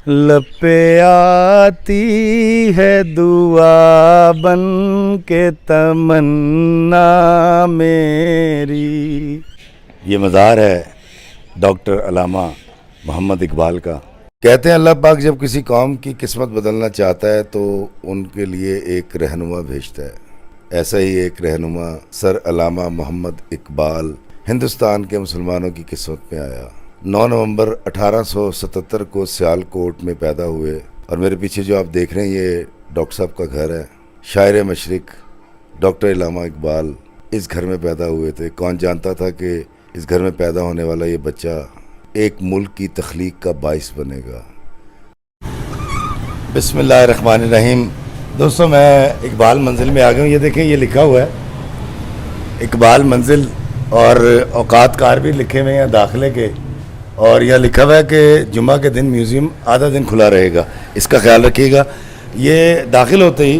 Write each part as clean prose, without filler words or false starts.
لب پہ آتی ہے دعا بن کے تمنا میری. یہ مزار ہے ڈاکٹر علامہ محمد اقبال کا. کہتے ہیں اللہ پاک جب کسی قوم کی قسمت بدلنا چاہتا ہے تو ان کے لیے ایک رہنما بھیجتا ہے. ایسا ہی ایک رہنما سر علامہ محمد اقبال ہندوستان کے مسلمانوں کی قسمت میں آیا. 9 نومبر 1877 کو سیالکوٹ میں پیدا ہوئے اور میرے پیچھے جو آپ دیکھ رہے ہیں یہ ڈاکٹر صاحب کا گھر ہے. شاعر مشرق ڈاکٹر علامہ اقبال اس گھر میں پیدا ہوئے تھے. کون جانتا تھا کہ اس گھر میں پیدا ہونے والا یہ بچہ ایک ملک کی تخلیق کا باعث بنے گا. بسم اللہ الرحمن الرحیم. دوستوں میں اقبال منزل میں آ گیا ہوں. یہ دیکھیں یہ لکھا ہوا ہے اقبال منزل اور اوقات کار بھی لکھے ہوئے ہیں داخلے کے, اور یہ لکھا ہوا ہے کہ جمعہ کے دن میوزیم آدھا دن کھلا رہے گا. اس کا خیال رکھیے گا. یہ داخل ہوتے ہی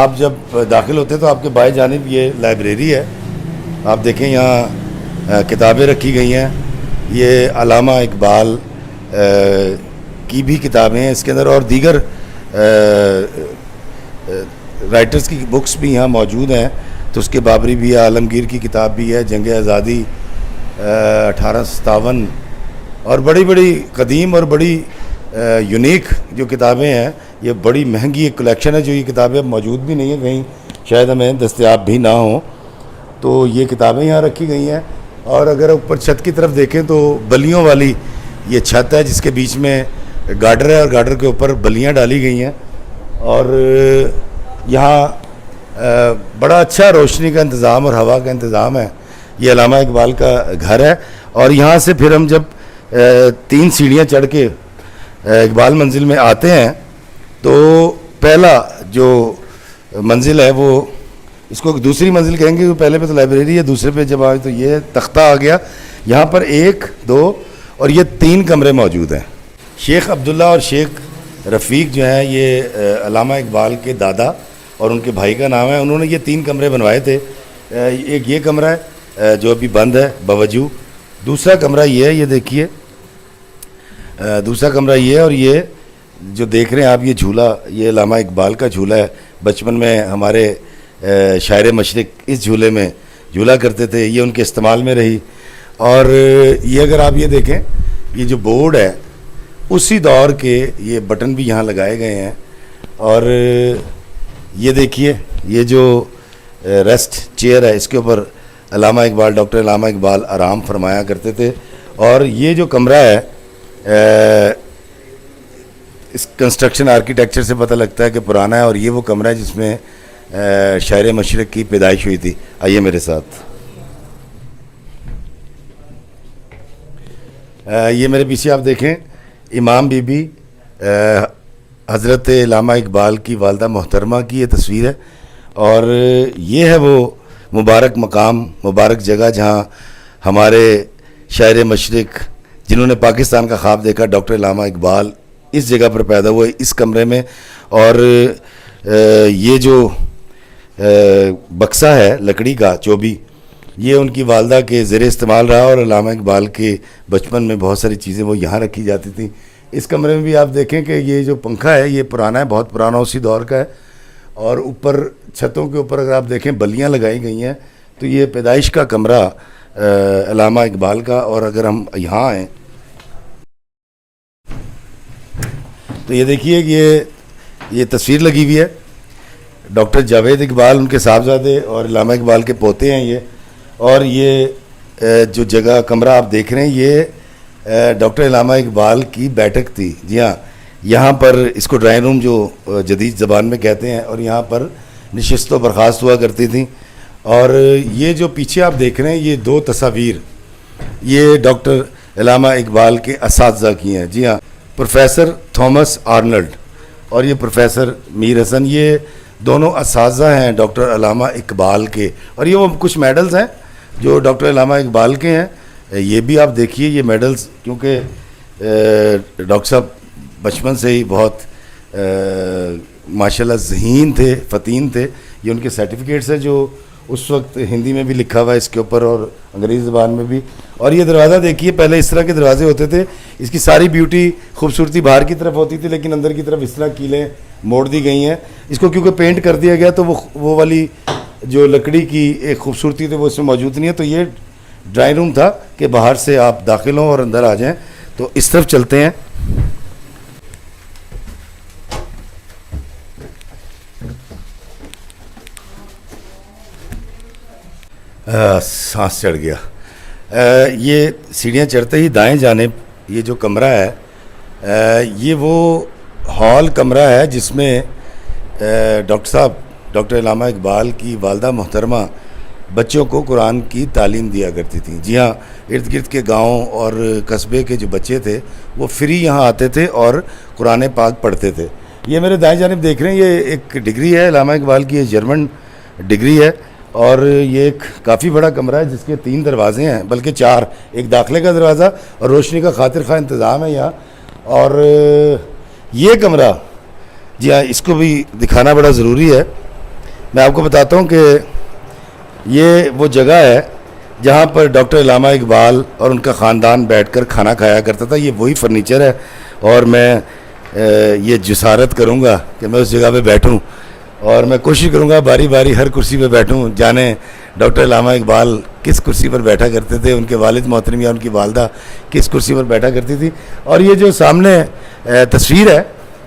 آپ جب داخل ہوتے تو آپ کے بائیں جانب یہ لائبریری ہے. آپ دیکھیں یہاں کتابیں رکھی گئی ہیں. یہ علامہ اقبال کی بھی کتابیں ہیں اس کے اندر, اور دیگر رائٹرز کی بکس بھی یہاں موجود ہیں. تو اس کے بابری بھی ہے, عالمگیر کی کتاب بھی ہے, جنگ آزادی 1857, اور بڑی بڑی قدیم اور بڑی یونیک جو کتابیں ہیں. یہ بڑی مہنگی ایک کلیکشن ہے جو یہ کتابیں اب موجود بھی نہیں ہیں کہیں, شاید ہمیں دستیاب بھی نہ ہوں. تو یہ کتابیں یہاں رکھی گئی ہیں. اور اگر اوپر چھت کی طرف دیکھیں تو بلیوں والی یہ چھت ہے جس کے بیچ میں گارڈر ہے, اور گارڈر کے اوپر بلیاں ڈالی گئی ہیں. اور یہاں بڑا اچھا روشنی کا انتظام اور ہوا کا انتظام ہے. یہ علامہ اقبال کا گھر ہے. اور یہاں سے پھر ہم جب 3 سیڑھیاں چڑھ کے اقبال منزل میں آتے ہیں تو پہلا جو منزل ہے وہ اس کو دوسری منزل کہیں گے. پہلے پہ تو لائبریری ہے, دوسرے پہ جب آئے تو یہ تختہ آ گیا. یہاں پر 1 2 اور یہ 3 کمرے موجود ہیں. شیخ عبداللہ اور شیخ رفیق جو ہیں یہ علامہ اقبال کے دادا اور ان کے بھائی کا نام ہے. انہوں نے یہ 3 کمرے بنوائے تھے. ایک یہ کمرہ ہے جو ابھی بند ہے باوجود. دوسرا کمرہ یہ ہے, یہ دیکھیے دوسرا کمرہ یہ ہے. اور یہ جو دیکھ رہے ہیں آپ یہ جھولا, یہ علامہ اقبال کا جھولا ہے. بچپن میں ہمارے شاعر مشرق اس جھولے میں جھولا کرتے تھے, یہ ان کے استعمال میں رہی. اور یہ اگر آپ یہ دیکھیں یہ جو بورڈ ہے اسی دور کے یہ بٹن بھی یہاں لگائے گئے ہیں. اور یہ دیکھیے یہ جو ریسٹ چیئر ہے اس کے اوپر علامہ اقبال ڈاکٹر علامہ اقبال آرام فرمایا کرتے تھے. اور یہ جو کمرہ ہے اس کنسٹرکشن آرکیٹیکچر سے پتہ لگتا ہے کہ پرانا ہے. اور یہ وہ کمرہ ہے جس میں شاعر مشرق کی پیدائش ہوئی تھی. آئیے میرے ساتھ. یہ میرے پیچھے آپ دیکھیں امام بی بی حضرت علامہ اقبال کی والدہ محترمہ کی یہ تصویر ہے. اور یہ ہے وہ مبارک مقام, مبارک جگہ جہاں ہمارے شاعر مشرق جنہوں نے پاکستان کا خواب دیکھا ڈاکٹر علامہ اقبال اس جگہ پر پیدا ہوئے, اس کمرے میں. اور یہ جو بکسہ ہے لکڑی کا چوبی, یہ ان کی والدہ کے زیر استعمال رہا. اور علامہ اقبال کے بچپن میں بہت ساری چیزیں وہ یہاں رکھی جاتی تھیں. اس کمرے میں بھی آپ دیکھیں کہ یہ جو پنکھا ہے یہ پرانا ہے, بہت پرانا اسی دور کا ہے. اور اوپر چھتوں کے اوپر اگر آپ دیکھیں بلیاں لگائی گئی ہیں. تو یہ پیدائش کا کمرہ علامہ اقبال کا. اور اگر ہم یہاں آئیں تو یہ دیکھیے کہ یہ تصویر لگی ہوئی ہے. ڈاکٹر جاوید اقبال ان کے صاحبزادے اور علامہ اقبال کے پوتے ہیں یہ. اور یہ جو جگہ کمرہ آپ دیکھ رہے ہیں یہ ڈاکٹر علامہ اقبال کی بیٹھک تھی. جی ہاں, یہاں پر اس کو ڈرائنگ روم جو جدید زبان میں کہتے ہیں, اور یہاں پر نشست و برخاست ہوا کرتی تھیں. اور یہ جو پیچھے آپ دیکھ رہے ہیں یہ 2 تصاویر یہ ڈاکٹر علامہ اقبال کے اساتذہ کی ہیں. جی ہاں, پروفیسر تھامس آرنلڈ اور یہ پروفیسر میر حسن, یہ دونوں اساتذہ ہیں ڈاکٹر علامہ اقبال کے. اور یہ وہ کچھ میڈلز ہیں جو ڈاکٹر علامہ اقبال کے ہیں. یہ بھی آپ دیکھیے یہ میڈلز, کیونکہ ڈاکٹر صاحب بچپن سے ہی بہت ماشاءاللہ ذہین تھے, فطین تھے. یہ ان کے سرٹیفکیٹس ہیں جو اس وقت ہندی میں بھی لکھا ہوا ہے اس کے اوپر اور انگریزی زبان میں بھی. اور یہ دروازہ دیکھیے, پہلے اس طرح کے دروازے ہوتے تھے, اس کی ساری بیوٹی خوبصورتی باہر کی طرف ہوتی تھی لیکن اندر کی طرف اس طرح کیلیں موڑ دی گئی ہیں. اس کو کیونکہ پینٹ کر دیا گیا تو وہ والی جو لکڑی کی ایک خوبصورتی تھی وہ اس میں موجود نہیں ہے. تو یہ ڈرائنگ روم تھا کہ باہر سے آپ داخل ہوں اور اندر آ جائیں. تو اس طرف چلتے ہیں. سانس چڑھ گیا. یہ سیڑھیاں چڑھتے ہی دائیں جانب یہ جو کمرہ ہے یہ وہ ہال کمرہ ہے جس میں ڈاکٹر علامہ اقبال کی والدہ محترمہ بچوں کو قرآن کی تعلیم دیا کرتی تھیں. جی ہاں, ارد گرد کے گاؤں اور قصبے کے جو بچے تھے وہ فری یہاں آتے تھے اور قرآن پاک پڑھتے تھے. یہ میرے دائیں جانب دیکھ رہے ہیں, یہ ایک ڈگری ہے علامہ اقبال کی, یہ جرمن ڈگری ہے. اور یہ ایک کافی بڑا کمرہ ہے جس کے 3 دروازے ہیں, بلکہ 4. ایک داخلے کا دروازہ اور روشنی کا خاطر خواہ انتظام ہے یہاں. اور یہ کمرہ, جی ہاں, اس کو بھی دکھانا بڑا ضروری ہے. میں آپ کو بتاتا ہوں کہ یہ وہ جگہ ہے جہاں پر ڈاکٹر علامہ اقبال اور ان کا خاندان بیٹھ کر کھانا کھایا کرتا تھا. یہ وہی فرنیچر ہے اور میں یہ جسارت کروں گا کہ میں اس جگہ پہ بیٹھوں اور میں کوشش کروں گا باری باری ہر کرسی پہ بیٹھوں. جانے ڈاکٹر علامہ اقبال کس کرسی پر بیٹھا کرتے تھے, ان کے والد محترم یا ان کی والدہ کس کرسی پر بیٹھا کرتی تھی. اور یہ جو سامنے تصویر ہے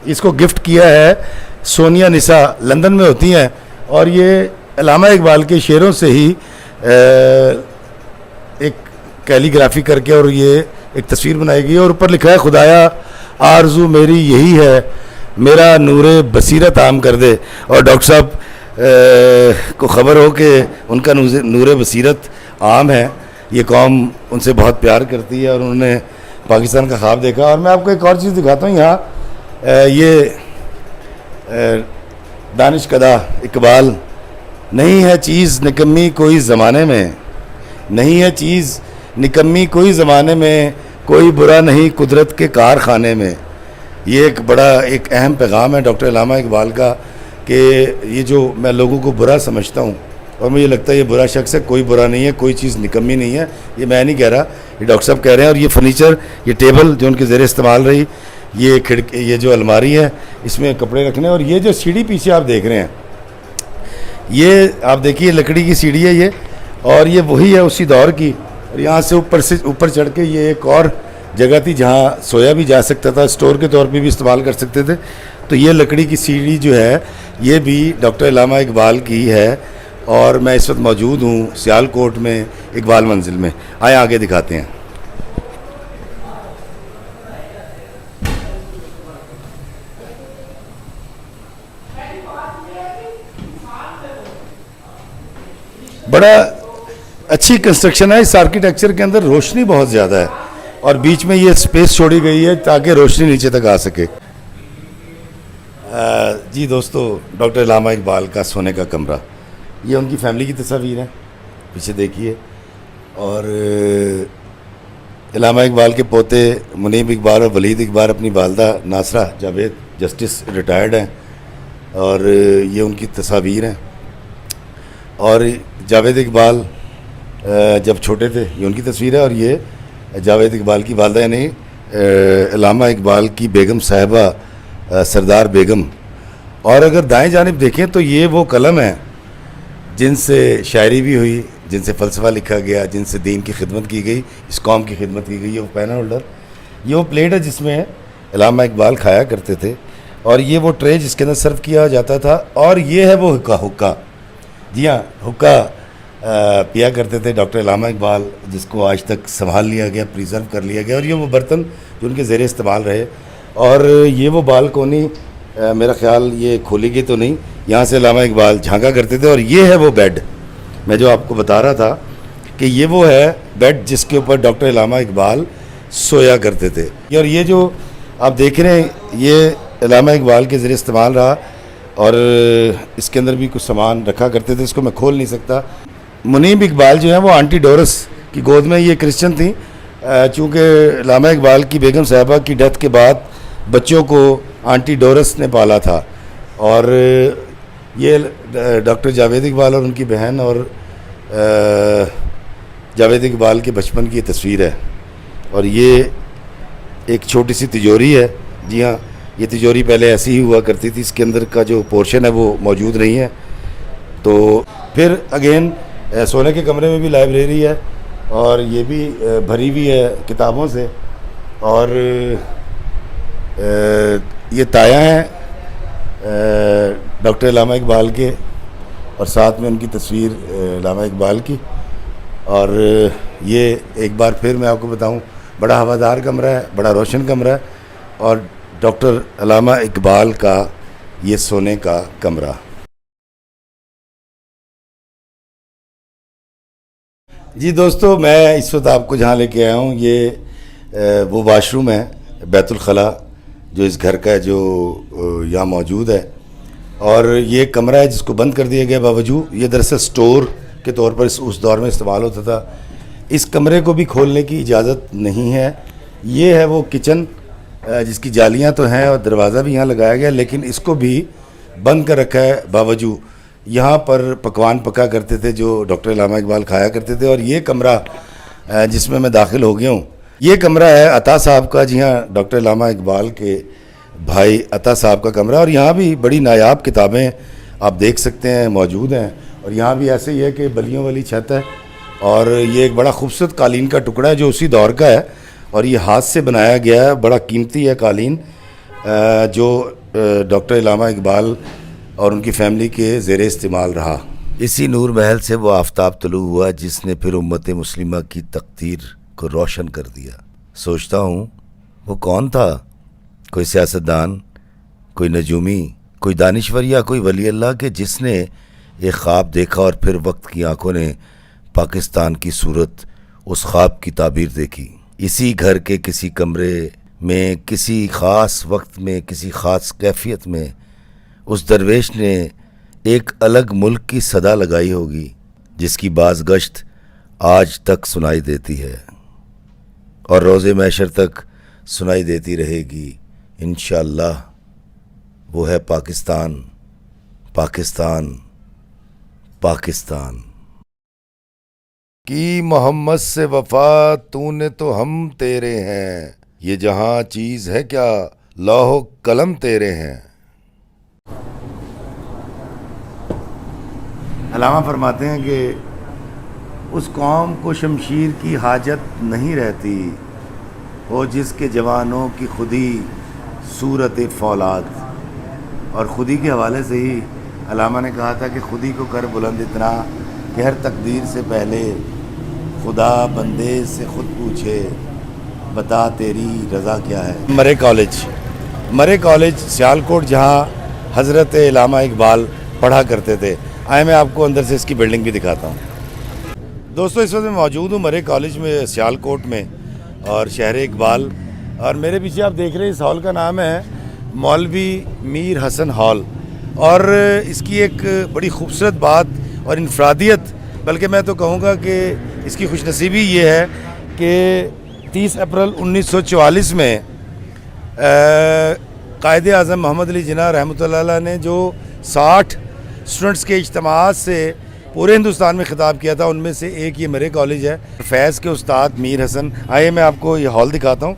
اس کو گفٹ کیا ہے سونیا نسا, لندن میں ہوتی ہیں, اور یہ علامہ اقبال کے شعروں سے ہی ایک کیلیگرافی کر کے اور یہ ایک تصویر بنائی گئی اور اوپر لکھا ہے خدایا آرزو میری یہی ہے میرا نور بصیرت عام کر دے. اور ڈاکٹر صاحب کو خبر ہو کہ ان کا نور بصیرت عام ہے, یہ قوم ان سے بہت پیار کرتی ہے اور انہوں نے پاکستان کا خواب دیکھا. اور میں آپ کو ایک اور چیز دکھاتا ہوں یہاں, یہ دانش کدہ اقبال, نہیں ہے چیز نکمی کوئی زمانے میں, نہیں ہے چیز نکمی کوئی زمانے میں, کوئی برا نہیں قدرت کے کارخانے میں. یہ ایک بڑا ایک اہم پیغام ہے ڈاکٹر علامہ اقبال کا کہ یہ جو میں لوگوں کو برا سمجھتا ہوں اور مجھے لگتا ہے یہ برا شخص ہے, کوئی برا نہیں ہے, کوئی چیز نکمی نہیں ہے. یہ میں نہیں کہہ رہا, یہ ڈاکٹر صاحب کہہ رہے ہیں. اور یہ فرنیچر, یہ ٹیبل جو ان کے زیر استعمال رہی, یہ یہ جو الماری ہے اس میں کپڑے رکھنے, اور یہ جو سیڑھی پیچھے آپ دیکھ رہے ہیں یہ آپ دیکھیے لکڑی کی سیڑھی ہے یہ, اور یہ وہی ہے اسی دور کی. اور یہاں سے اوپر چڑھ کے یہ ایک اور جگہ تھی جہاں سویا بھی جا سکتا تھا, اسٹور کے طور پہ بھی استعمال کر سکتے تھے. تو یہ لکڑی کی سیڑھی جو ہے یہ بھی ڈاکٹر علامہ اقبال کی ہے. اور میں اس وقت موجود ہوں سیال کوٹ میں اقبال منزل میں. آئیں آگے دکھاتے ہیں. بڑا اچھی کنسٹرکشن ہے. اس آرکیٹیکچر کے اندر روشنی بہت زیادہ ہے اور بیچ میں یہ اسپیس چھوڑی گئی ہے تاکہ روشنی نیچے تک آ سکے. جی دوستو, ڈاکٹر علامہ اقبال کا سونے کا کمرہ, یہ ان کی فیملی کی تصاویر ہیں, پیچھے دیکھیے. اور علامہ اقبال کے پوتے منیب اقبال اور ولید اقبال اپنی والدہ ناصرہ جاوید جسٹس ریٹائرڈ ہیں, اور یہ ان کی تصاویر ہیں. اور جاوید اقبال جب چھوٹے تھے یہ ان کی تصویر ہے, اور یہ جاوید اقبال کی والدہ یعنی علامہ اقبال کی بیگم صاحبہ سردار بیگم. اور اگر دائیں جانب دیکھیں تو یہ وہ قلم ہیں جن سے شاعری بھی ہوئی, جن سے فلسفہ لکھا گیا, جن سے دین کی خدمت کی گئی, اس قوم کی خدمت کی گئی. یہ وہ پین ہولڈر, یہ وہ پلیٹ ہے جس میں علامہ اقبال کھایا کرتے تھے, اور یہ وہ ٹرے جس کے اندر سرو کیا جاتا تھا. اور یہ ہے وہ حکا, جی ہاں, حکا پیا کرتے تھے ڈاکٹر علامہ اقبال, جس کو آج تک سنبھال لیا گیا, پریزرو کر لیا گیا. اور یہ وہ برتن جو ان کے زیر استعمال رہے. اور یہ وہ بالکونی, میرا خیال یہ کھولی گئی تو نہیں, یہاں سے علامہ اقبال جھانکا کرتے تھے. اور یہ ہے وہ بیڈ, میں جو آپ کو بتا رہا تھا کہ یہ وہ ہے بیڈ جس کے اوپر ڈاکٹر علامہ اقبال سویا کرتے تھے. اور یہ جو آپ دیکھ رہے ہیں یہ علامہ اقبال کے زیر استعمال رہا, اور اس کے اندر بھی کچھ سامان رکھا کرتے تھے, اس کو میں کھول نہیں سکتا. منیب اقبال جو ہیں وہ آنٹی ڈورس کی گود میں, یہ کرسچن تھیں, چونکہ علامہ اقبال کی بیگم صاحبہ کی ڈیتھ کے بعد بچوں کو آنٹی ڈورس نے پالا تھا. اور یہ ڈاکٹر جاوید اقبال اور ان کی بہن اور جاوید اقبال کے بچپن کی تصویر ہے، اور یہ ایک چھوٹی سی تجوری ہے. جی ہاں، یہ تجوری پہلے ایسی ہی ہوا کرتی تھی، اس کے اندر کا جو پورشن ہے وہ موجود نہیں ہے. تو پھر اگین سونے کے کمرے میں بھی لائبریری ہے، اور یہ بھی بھری ہوئی ہے کتابوں سے. اور یہ تایا ہیں ڈاکٹر علامہ اقبال کے، اور ساتھ میں ان کی تصویر علامہ اقبال کی. اور یہ ایک بار پھر میں آپ کو بتاؤں، بڑا ہوادار کمرہ ہے، بڑا روشن کمرہ ہے، اور ڈاکٹر علامہ اقبال کا یہ سونے کا کمرہ. جی دوستو، میں اس وقت آپ کو جہاں لے کے آیا ہوں، یہ وہ واش روم ہے بیت الخلاء جو اس گھر کا ہے، جو یہاں موجود ہے. اور یہ کمرہ ہے جس کو بند کر دیا گیا باوجود، یہ دراصل سٹور کے طور پر اس دور میں استعمال ہوتا تھا. اس کمرے کو بھی کھولنے کی اجازت نہیں ہے. یہ ہے وہ کچن جس کی جالیاں تو ہیں اور دروازہ بھی یہاں لگایا گیا، لیکن اس کو بھی بند کر رکھا ہے باوجود. یہاں پر پکوان پکا کرتے تھے جو ڈاکٹر علامہ اقبال کھایا کرتے تھے. اور یہ کمرہ جس میں داخل ہو گیا ہوں، یہ کمرہ ہے عطا صاحب کا. جی ہاں، ڈاکٹر علامہ اقبال کے بھائی عطا صاحب کا کمرہ. اور یہاں بھی بڑی نایاب کتابیں آپ دیکھ سکتے ہیں موجود ہیں. اور یہاں بھی ایسے ہی ہے کہ بلیوں والی چھت ہے، اور یہ ایک بڑا خوبصورت قالین کا ٹکڑا ہے جو اسی دور کا ہے، اور یہ ہاتھ سے بنایا گیا ہے. بڑا قیمتی ہے قالین، جو ڈاکٹر علامہ اقبال اور ان کی فیملی کے زیر استعمال رہا. اسی نور محل سے وہ آفتاب طلوع ہوا جس نے پھر امت مسلمہ کی تقدیر کو روشن کر دیا. سوچتا ہوں وہ کون تھا؟ کوئی سیاستدان، کوئی نجومی، کوئی دانشور، یا کوئی ولی اللہ کہ جس نے ایک خواب دیکھا اور پھر وقت کی آنکھوں نے پاکستان کی صورت اس خواب کی تعبیر دیکھی. اسی گھر کے کسی کمرے میں، کسی خاص وقت میں، کسی خاص کیفیت میں اس درویش نے ایک الگ ملک کی صدا لگائی ہوگی جس کی بازگشت آج تک سنائی دیتی ہے اور روز محشر تک سنائی دیتی رہے گی انشاءاللہ. وہ ہے پاکستان، پاکستان، پاکستان. کی محمد سے وفا تو نے تو ہم تیرے ہیں، یہ جہاں چیز ہے کیا لوح و قلم تیرے ہیں. علامہ فرماتے ہیں کہ اس قوم کو شمشیر کی حاجت نہیں رہتی، وہ جس کے جوانوں کی خودی صورت فولاد. اور خودی کے حوالے سے ہی علامہ نے کہا تھا کہ خودی کو کر بلند اتنا کہ ہر تقدیر سے پہلے خدا بندے سے خود پوچھے بتا تیری رضا کیا ہے. مرے کالج سیالکوٹ، جہاں حضرت علامہ اقبال پڑھا کرتے تھے. آئے میں آپ کو اندر سے اس کی بلڈنگ بھی دکھاتا ہوں. دوستو، اس وقت میں موجود ہوں مرے کالج میں سیالکوٹ میں، اور شہر اقبال. اور میرے پیچھے آپ دیکھ رہے ہیں اس ہال کا نام ہے مولوی میر حسن ہال. اور اس کی ایک بڑی خوبصورت بات اور انفرادیت، بلکہ میں تو کہوں گا کہ اس کی خوش نصیبی یہ ہے کہ 30 اپریل 1944 میں قائد اعظم محمد علی جناح رحمۃ اللہ علیہ نے جو 60 اسٹوڈنٹس کے اجتماعات سے پورے ہندوستان میں خطاب کیا تھا، ان میں سے ایک یہ مرے کالج ہے. فیض کے استاد میر حسن. آئیے میں آپ کو یہ ہال دکھاتا ہوں.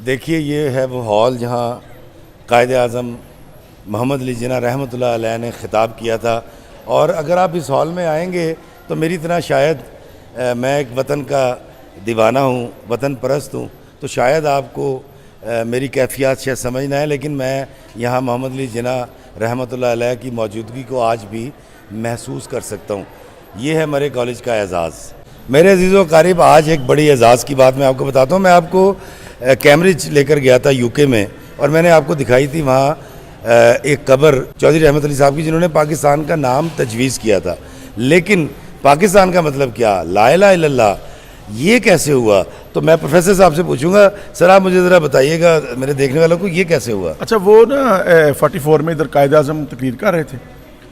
دیکھیے، یہ ہے وہ ہال جہاں قائد اعظم محمد علی جناح رحمۃ اللہ علیہ نے خطاب کیا تھا. اور اگر آپ اس ہال میں آئیں گے تو میری طرح شاید میں ایک وطن کا دیوانہ ہوں، وطن پرست ہوں، تو شاید آپ کو میری کیفیات شاید سمجھ نہ آئے، لیکن میں یہاں محمد علی جناح رحمۃ اللہ علیہ کی موجودگی کو آج بھی محسوس کر سکتا ہوں. یہ ہے مرے کالج کا اعزاز. میرے عزیز و اقارب، آج ایک بڑی اعزاز کی بات میں آپ کو بتاتا ہوں. میں آپ کو کیمبرج لے کر گیا تھا یو کے میں، اور میں نے آپ کو دکھائی تھی وہاں ایک قبر چودھری رحمت علی صاحب کی، جنہوں نے پاکستان کا نام تجویز کیا تھا. لیکن پاکستان کا مطلب کیا؟ لا الہ الا اللہ. یہ کیسے ہوا؟ تو میں پروفیسر صاحب سے پوچھوں گا. سر آپ مجھے ذرا بتائیے گا میرے دیکھنے والوں کو، یہ کیسے ہوا؟ اچھا، وہ نا 44 میں ادھر قائد اعظم تقریر کر رہے تھے،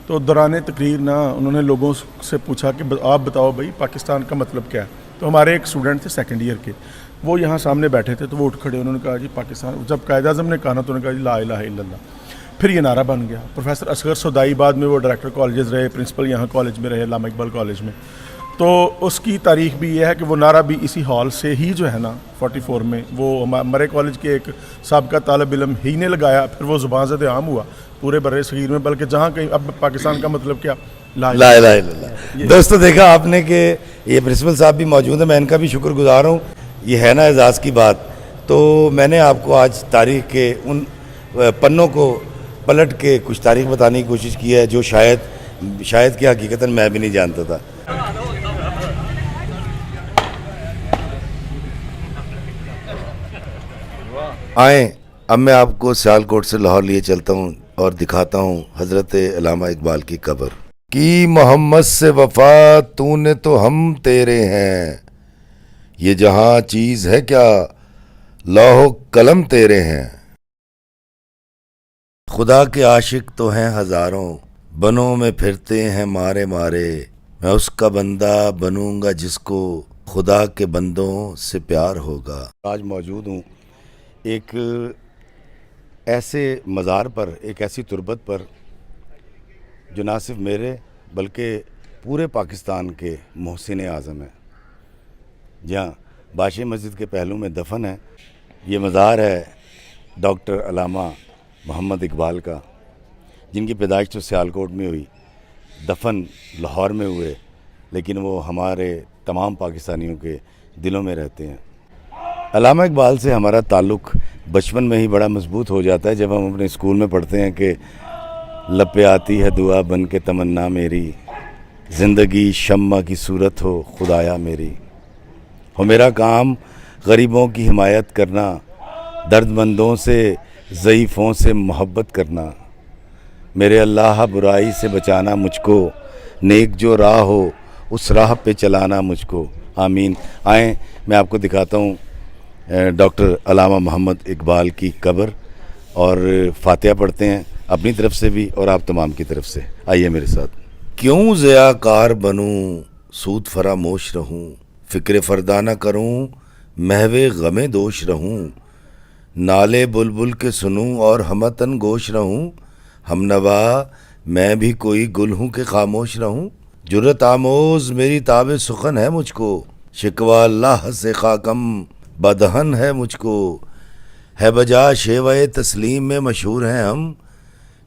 تو دوران تقریر نا انہوں نے لوگوں سے پوچھا کہ آپ بتاؤ بھائی پاکستان کا مطلب کیا ہے. تو ہمارے ایک اسٹوڈنٹ تھے سیکنڈ ایئر کے, وہ یہاں سامنے بیٹھے تھے, تو وہ اٹھ کھڑے, انہوں نے کہا جی پاکستان, جب قائد اعظم نے کہا نا تو انہوں نے کہا جی لا الہ الا اللہ. پھر یہ نعرہ بن گیا. پروفیسر اصغر سودائی بعد میں وہ ڈائریکٹر کالجز رہے, پرنسپل یہاں کالج میں رہے, علامہ اقبال کالج میں. تو اس کی تاریخ بھی یہ ہے کہ وہ نعرہ بھی اسی ہال سے ہی جو ہے نا 44 میں وہ مرے کالج کے ایک سابقہ طالب علم ہی نے لگایا, پھر وہ زبان زد عام ہوا پورے بر صغیر میں, بلکہ جہاں کہیں اب پاکستان کا مطلب کیا, لا الہ الا اللہ. دوستو دیکھا آپ نے کہ یہ پرنسپل صاحب بھی موجود ہیں, میں ان کا بھی شکر گزار ہوں. یہ ہے نا اعزاز کی بات. تو میں نے آپ کو آج تاریخ کے ان پنوں کو پلٹ کے کچھ تاریخ بتانے کی کوشش کی ہے جو شاید کہ حقیقتاً میں بھی نہیں جانتا تھا. آئیں اب میں آپ کو سیالکوٹ سے لاہور لیے چلتا ہوں اور دکھاتا ہوں حضرت علامہ اقبال کی قبر. کی محمد سے وفا تو نے تو ہم تیرے ہیں, یہ جہاں چیز ہے کیا لوح و قلم تیرے ہیں. خدا کے عاشق تو ہیں ہزاروں, بنوں میں پھرتے ہیں مارے مارے, میں اس کا بندہ بنوں گا جس کو خدا کے بندوں سے پیار ہوگا. آج موجود ہوں ایک ایسے مزار پر, ایک ایسی تربت پر جو نہ صرف میرے بلکہ پورے پاکستان کے محسن اعظم ہیں, جہاں باشی مسجد کے پہلو میں دفن ہے. یہ مزار ہے ڈاکٹر علامہ محمد اقبال کا, جن کی پیدائش تو سیالکوٹ میں ہوئی, دفن لاہور میں ہوئے, لیکن وہ ہمارے تمام پاکستانیوں کے دلوں میں رہتے ہیں. علامہ اقبال سے ہمارا تعلق بچپن میں ہی بڑا مضبوط ہو جاتا ہے جب ہم اپنے اسکول میں پڑھتے ہیں کہ لب پہ آتی ہے دعا بن کے تمنا میری, زندگی شمع کی صورت ہو خدایا میری. ہو میرا کام غریبوں کی حمایت کرنا, درد مندوں سے ضعیفوں سے محبت کرنا, میرے اللہ برائی سے بچانا مجھ کو, نیک جو راہ ہو اس راہ پہ چلانا مجھ کو, آمین. آئیں میں آپ کو دکھاتا ہوں ڈاکٹر علامہ محمد اقبال کی قبر, اور فاتحہ پڑھتے ہیں اپنی طرف سے بھی اور آپ تمام کی طرف سے. آئیے میرے ساتھ. کیوں ضیاء کار بنوں سود فراموش رہوں, فکر فردانہ کروں محو غم دوش رہوں, نالے بلبل کے سنوں اور ہمتن گوش رہوں, ہم نوا میں بھی کوئی گل ہوں کہ خاموش رہوں. جرت آموز میری تاب سخن ہے مجھ کو, شکوہ اللہ سے خاکم بدہن ہے مجھ کو, ہے بجا شیوہ تسلیم میں مشہور ہیں ہم,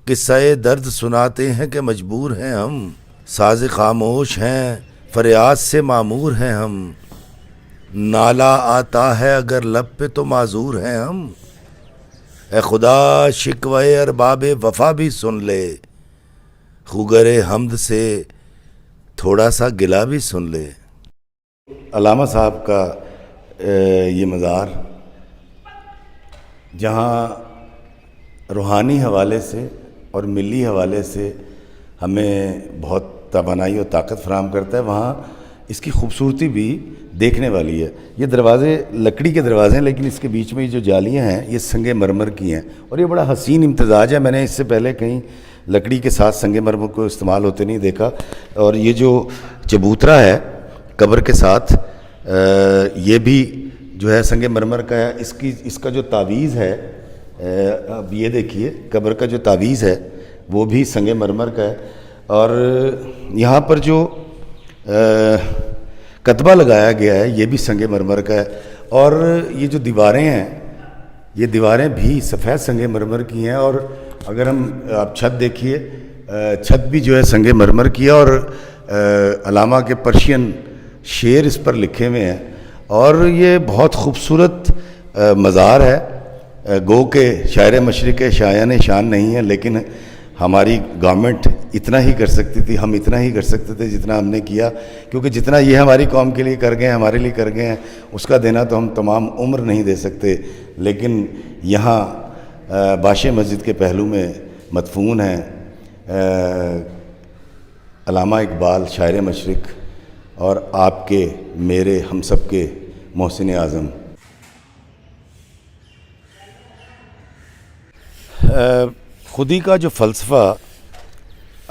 قصہ درد سناتے ہیں کہ مجبور ہیں ہم, ساز خاموش ہیں فریاد سے معمور ہیں ہم, نالا آتا ہے اگر لب پہ تو معذور ہیں ہم, اے خدا شکوہ ارباب وفا بھی سن لے, خوگر حمد سے تھوڑا سا گلہ بھی سن لے. علامہ صاحب کا یہ مزار جہاں روحانی حوالے سے اور ملی حوالے سے ہمیں بہت توانائی اور طاقت فراہم کرتا ہے, وہاں اس کی خوبصورتی بھی دیکھنے والی ہے. یہ دروازے لکڑی کے دروازے ہیں, لیکن اس کے بیچ میں یہ جو جالیاں ہیں یہ سنگ مرمر کی ہیں, اور یہ بڑا حسین امتزاج ہے. میں نے اس سے پہلے کہیں لکڑی کے ساتھ سنگ مرمر کو استعمال ہوتے نہیں دیکھا. اور یہ جو چبوترا ہے قبر کے ساتھ, یہ بھی جو ہے سنگ مرمر کا ہے. اس کا جو تعویذ ہے, اب یہ دیکھیے قبر کا جو تعویذ ہے وہ بھی سنگ مرمر کا ہے. اور یہاں پر جو کتبہ لگایا گیا ہے یہ بھی سنگ مرمر کا ہے. اور یہ جو دیواریں ہیں یہ دیواریں بھی سفید سنگ مرمر کی ہیں. اور اگر آپ چھت دیکھیے, چھت بھی جو ہے سنگ مرمر کی ہے, اور علامہ کے پرشین شعر اس پر لکھے ہوئے ہیں. اور یہ بہت خوبصورت مزار ہے. گو کہ شاعر مشرق شایان شان نہیں ہے, لیکن ہماری گورنمنٹ اتنا ہی کر سکتی تھی, ہم اتنا ہی کر سکتے تھے جتنا ہم نے کیا, کیونکہ جتنا یہ ہماری قوم کے لیے کر گئے ہیں, ہمارے لیے کر گئے ہیں, اس کا دینا تو ہم تمام عمر نہیں دے سکتے. لیکن یہاں باشی مسجد کے پہلو میں مدفون ہیں علامہ اقبال شاعر مشرق, اور آپ کے میرے ہم سب کے محسن اعظم. خودی کا جو فلسفہ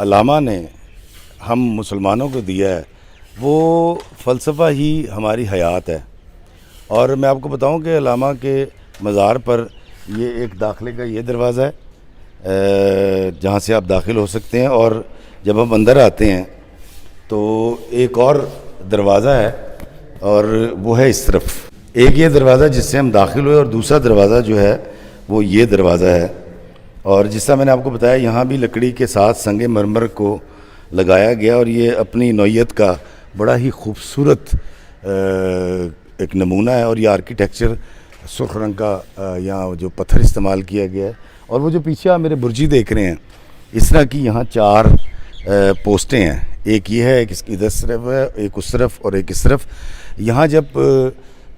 علامہ نے ہم مسلمانوں کو دیا ہے وہ فلسفہ ہی ہماری حیات ہے. اور میں آپ کو بتاؤں کہ علامہ کے مزار پر یہ ایک داخلے کا یہ دروازہ ہے جہاں سے آپ داخل ہو سکتے ہیں, اور جب ہم اندر آتے ہیں تو ایک اور دروازہ ہے اور وہ ہے اس طرف. ایک یہ دروازہ جس سے ہم داخل ہوئے, اور دوسرا دروازہ جو ہے وہ یہ دروازہ ہے. اور جس طرح میں نے آپ کو بتایا یہاں بھی لکڑی کے ساتھ سنگ مرمر کو لگایا گیا, اور یہ اپنی نوعیت کا بڑا ہی خوبصورت ایک نمونہ ہے. اور یہ آرکیٹیکچر سرخ رنگ کا یہاں جو پتھر استعمال کیا گیا ہے, اور وہ جو پیچھے آپ میرے برجی دیکھ رہے ہیں اس طرح کی یہاں 4 پوسٹیں ہیں. ایک یہ ہے, ایک ادھر طرف ہے, ایک اس طرف اور ایک اس طرف. یہاں جب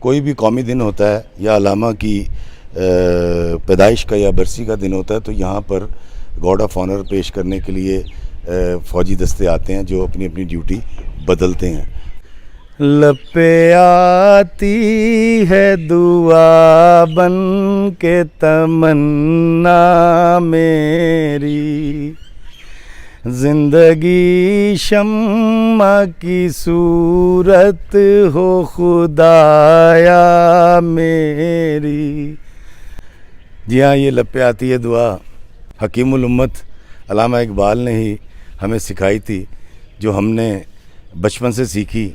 کوئی بھی قومی دن ہوتا ہے یا علامہ کی پیدائش کا یا برسی کا دن ہوتا ہے تو یہاں پر گارڈ آف آنر پیش کرنے کے لیے فوجی دستے آتے ہیں جو اپنی اپنی ڈیوٹی بدلتے ہیں. لب پہ آتی ہے دعا بن کے تمنا میری, زندگی شمع کی صورت ہو خدایا میری. جی ہاں, یہ لب پہ آتی ہے دعا حکیم الامت علامہ اقبال نے ہی ہمیں سکھائی تھی, جو ہم نے بچپن سے سیکھی,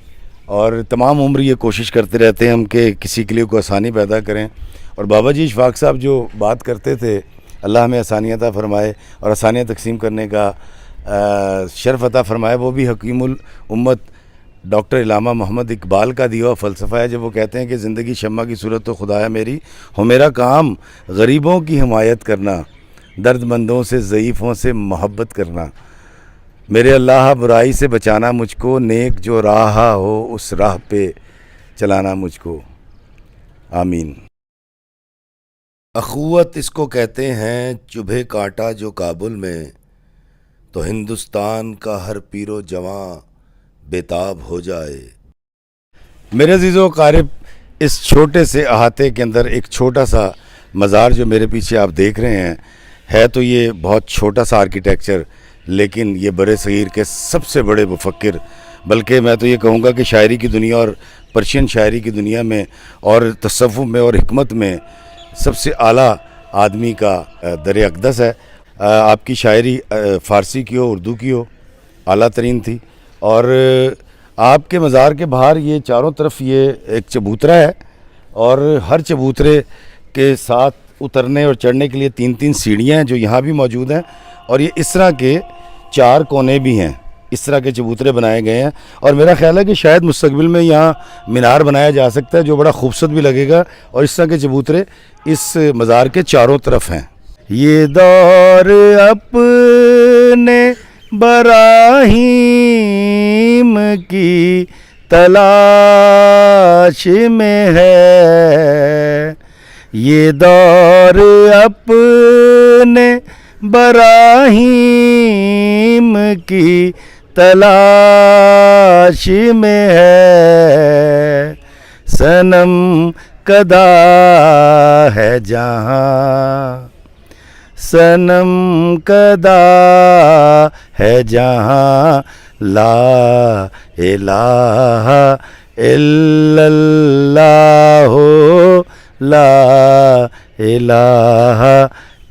اور تمام عمر یہ کوشش کرتے رہتے ہیں ہم کہ کسی کے لیے کوئی آسانی پیدا کریں. اور بابا جی اشفاق صاحب جو بات کرتے تھے, اللہ ہمیں آسانیاں عطا فرمائے اور آسانیاں تقسیم کرنے کا شرف عطا فرمائے. وہ بھی حکیم الامت ڈاکٹر علامہ محمد اقبال کا دیا ہوا فلسفہ ہے, جب وہ کہتے ہیں کہ زندگی شمع کی صورت تو خدایا میری, ہو میرا کام غریبوں کی حمایت کرنا, درد مندوں سے ضعیفوں سے محبت کرنا, میرے اللہ برائی سے بچانا مجھ کو, نیک جو راہ ہو اس راہ پہ چلانا مجھ کو. آمین. اخوت اس کو کہتے ہیں, چبھے کانٹا جو کابل میں, تو ہندوستان کا ہر پیر و جواں بےتاب ہو جائے. میرے عزیز و اقارب, اس چھوٹے سے احاطے کے اندر ایک چھوٹا سا مزار جو میرے پیچھے آپ دیکھ رہے ہیں, ہے تو یہ بہت چھوٹا سا آرکیٹیکچر, لیکن یہ برے صغیر کے سب سے بڑے مفکر, بلکہ میں تو یہ کہوں گا کہ شاعری کی دنیا اور پرشین شاعری کی دنیا میں اور تصوف میں اور حکمت میں سب سے اعلیٰ آدمی کا در اقدس ہے. آپ کی شاعری فارسی کی ہو, اردو کی ہو, اعلیٰ ترین تھی. اور آپ کے مزار کے باہر یہ چاروں طرف یہ ایک چبوترا ہے, اور ہر چبوترے کے ساتھ اترنے اور چڑھنے کے لیے 3 سیڑھیاں ہیں جو یہاں بھی موجود ہیں, اور یہ اس طرح کے 4 کونے بھی ہیں, اس طرح کے چبوترے بنائے گئے ہیں. اور میرا خیال ہے کہ شاید مستقبل میں یہاں مینار بنایا جا سکتا ہے جو بڑا خوبصورت بھی لگے گا, اور اس طرح کے چبوترے اس مزار کے چاروں طرف ہیں. یہ دور اپنے براہیم کی تلاش میں ہے, یہ دور اپنے براہیم کی تلاش میں ہے, صنم کدا ہے جہاں, صنم کدا ہے جہاں, لا الہ الا اللہ, لا الہ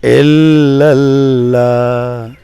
الا اللہ.